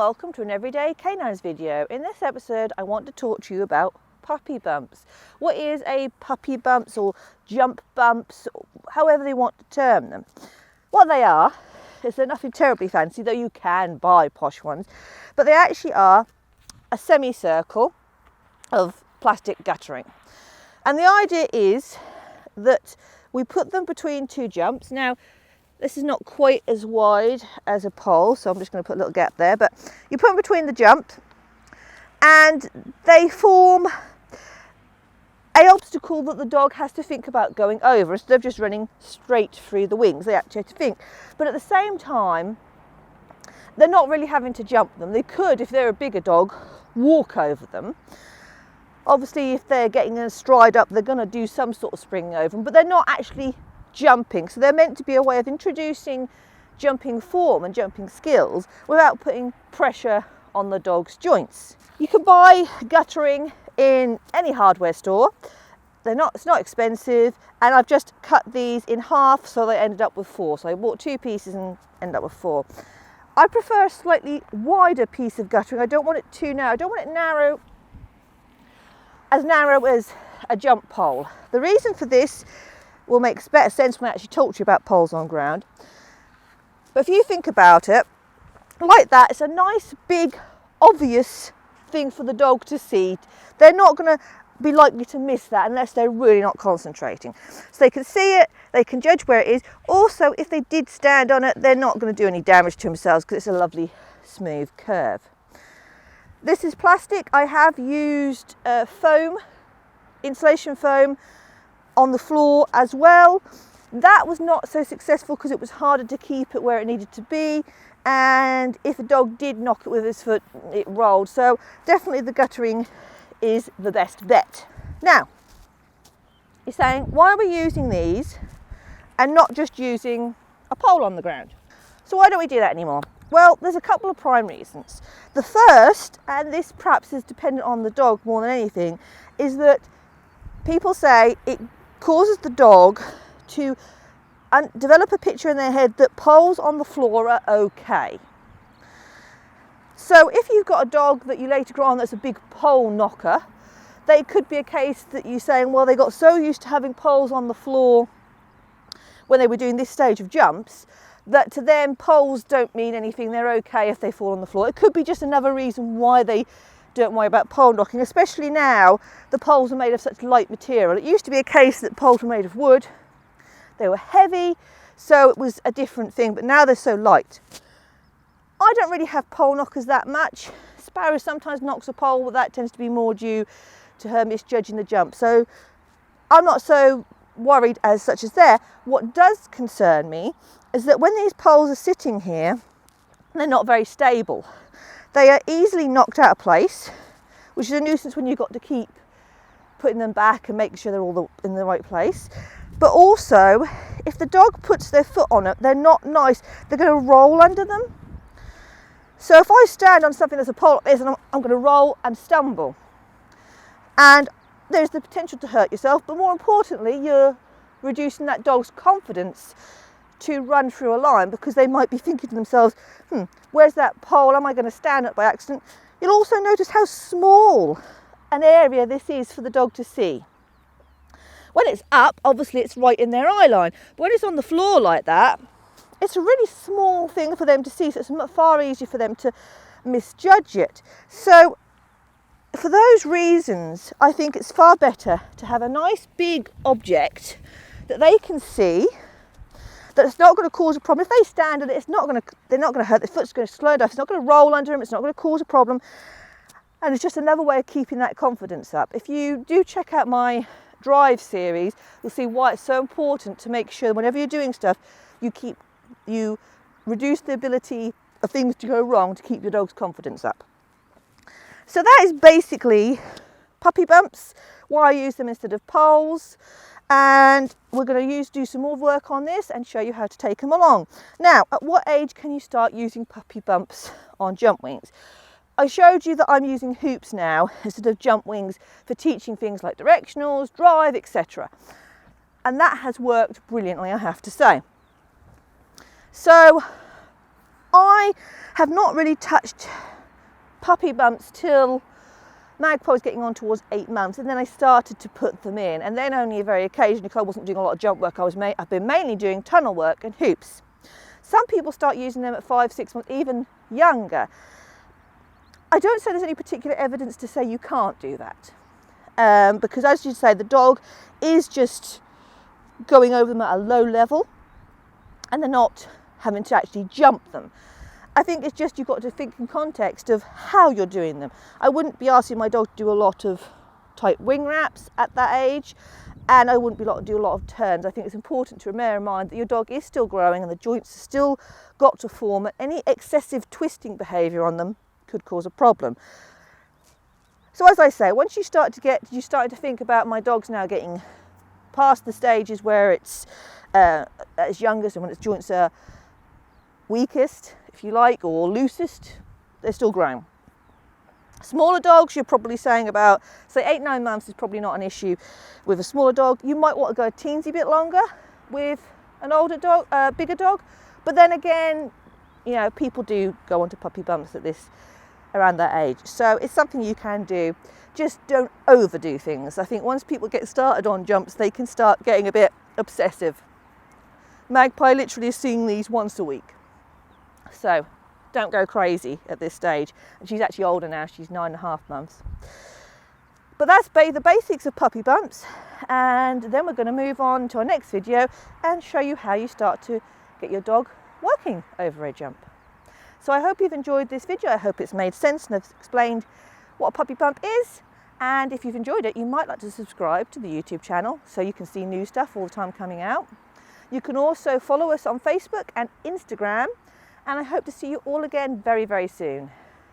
welcome to an Everyday Canines video. In this episode I want to talk to you about puppy bumps. What is a puppy bumps or jump bumps, however they want to term them? What they are is they're nothing terribly fancy, though you can buy posh ones, but they actually are a semicircle of plastic guttering. And the idea is that we put them between two jumps. Now, this is not quite as wide as a pole, so I'm just going to put a little gap there, but you put them between the jump and they form an obstacle that the dog has to think about going over instead of just running straight through the wings. They actually have to think. But at the same time, they're not really having to jump them. They could, if they're a bigger dog, walk over them. Obviously, if they're getting a stride up, they're going to do some sort of springing over them, but they're not actually jumping. So they're meant to be a way of introducing jumping form and jumping skills without putting pressure on the dog's joints. You can buy guttering in any hardware store. It's not expensive, and I've just cut these in half so they ended up with 4. So I bought 2 pieces and ended up with 4. I prefer a slightly wider piece of guttering. I don't want it too narrow. I don't want it as narrow as a jump pole. The reason for this will make better sense when I actually talk to you about poles on ground. But if you think about it like that, it's a nice big obvious thing for the dog to see. They're not going to be likely to miss that unless they're really not concentrating. So they can see it, they can judge where it is. Also, if they did stand on it, they're not going to do any damage to themselves because it's a lovely smooth curve. This is plastic. I have used foam, insulation foam, on the floor as well. That was not so successful because it was harder to keep it where it needed to be, and if a dog did knock it with his foot, it rolled. So definitely the guttering is the best bet. Now you're saying, why are we using these and not just using a pole on the ground? So why don't we do that anymore? Well, there's a couple of prime reasons. The first, and this perhaps is dependent on the dog more than anything, is that people say it causes the dog to develop a picture in their head that poles on the floor are okay. So if you've got a dog that you later grow on that's a big pole knocker, it could be a case that you're saying, well, they got so used to having poles on the floor when they were doing this stage of jumps that to them poles don't mean anything. They're okay if they fall on the floor. It could be just another reason why they don't worry about pole knocking, especially now the poles are made of such light material. It used to be a case that poles were made of wood. They were heavy, so it was a different thing, but now they're so light. I don't really have pole knockers that much. Sparrow sometimes knocks a pole, but that tends to be more due to her misjudging the jump. So I'm not so worried as such as there. What does concern me is that when these poles are sitting here, they're not very stable. They are easily knocked out of place, which is a nuisance when you've got to keep putting them back and making sure they're all in the right place. But also, if the dog puts their foot on it, they're not nice. They're going to roll under them. So if I stand on something that's a pole like this, and I'm going to roll and stumble. And there's the potential to hurt yourself, but more importantly, you're reducing that dog's confidence to run through a line, because they might be thinking to themselves, where's that pole? Am I going to stand up by accident? You'll also notice how small an area this is for the dog to see. When it's up, obviously it's right in their eye line, but when it's on the floor like that, it's a really small thing for them to see, so it's far easier for them to misjudge it. So for those reasons, I think it's far better to have a nice big object that they can see, that's not going to cause a problem. If they stand on it, they're not going to hurt. Their foot's going to slow down. It's not going to roll under them. It's not going to cause a problem. And it's just another way of keeping that confidence up. If you do check out my Drive series, you'll see why it's so important to make sure whenever you're doing stuff, you reduce the ability of things to go wrong to keep your dog's confidence up. So that is basically puppy bumps, why I use them instead of poles. And we're going to do some more work on this and show you how to take them along. Now, at what age can you start using puppy bumps on jump wings? I showed you that I'm using hoops now instead of jump wings for teaching things like directionals, drive, etc. And that has worked brilliantly, I have to say. So I have not really touched puppy bumps till Magpie was getting on towards 8 months, and then I started to put them in, and then only very occasionally, because I wasn't doing a lot of jump work. I've been mainly doing tunnel work and hoops. Some people start using them at 5, 6 months, even younger. I don't say there's any particular evidence to say you can't do that, because as you say, the dog is just going over them at a low level, and they're not having to actually jump them. I think it's just you've got to think in context of how you're doing them. I wouldn't be asking my dog to do a lot of tight wing wraps at that age, and I wouldn't do a lot of turns. I think it's important to bear in mind that your dog is still growing and the joints have still got to form, and any excessive twisting behaviour on them could cause a problem. So as I say, once you start to think about my dog's now getting past the stages where it's at its youngest and when its joints are weakest, if you like, or loosest, they're still growing. Smaller dogs, you're probably saying about, say 8, 9 months is probably not an issue with a smaller dog. You might want to go a teensy bit longer with an older dog, bigger dog. But then again, you know, people do go onto puppy bumps around that age. So it's something you can do. Just don't overdo things. I think once people get started on jumps, they can start getting a bit obsessive. Magpie literally is seeing these once a week. So don't go crazy at this stage. And she's actually older now, she's 9.5 months. But that's the basics of puppy bumps. And then we're going to move on to our next video and show you how you start to get your dog working over a jump. So I hope you've enjoyed this video. I hope it's made sense and I've explained what a puppy bump is. And if you've enjoyed it, you might like to subscribe to the YouTube channel so you can see new stuff all the time coming out. You can also follow us on Facebook and Instagram. And I hope to see you all again very, very soon.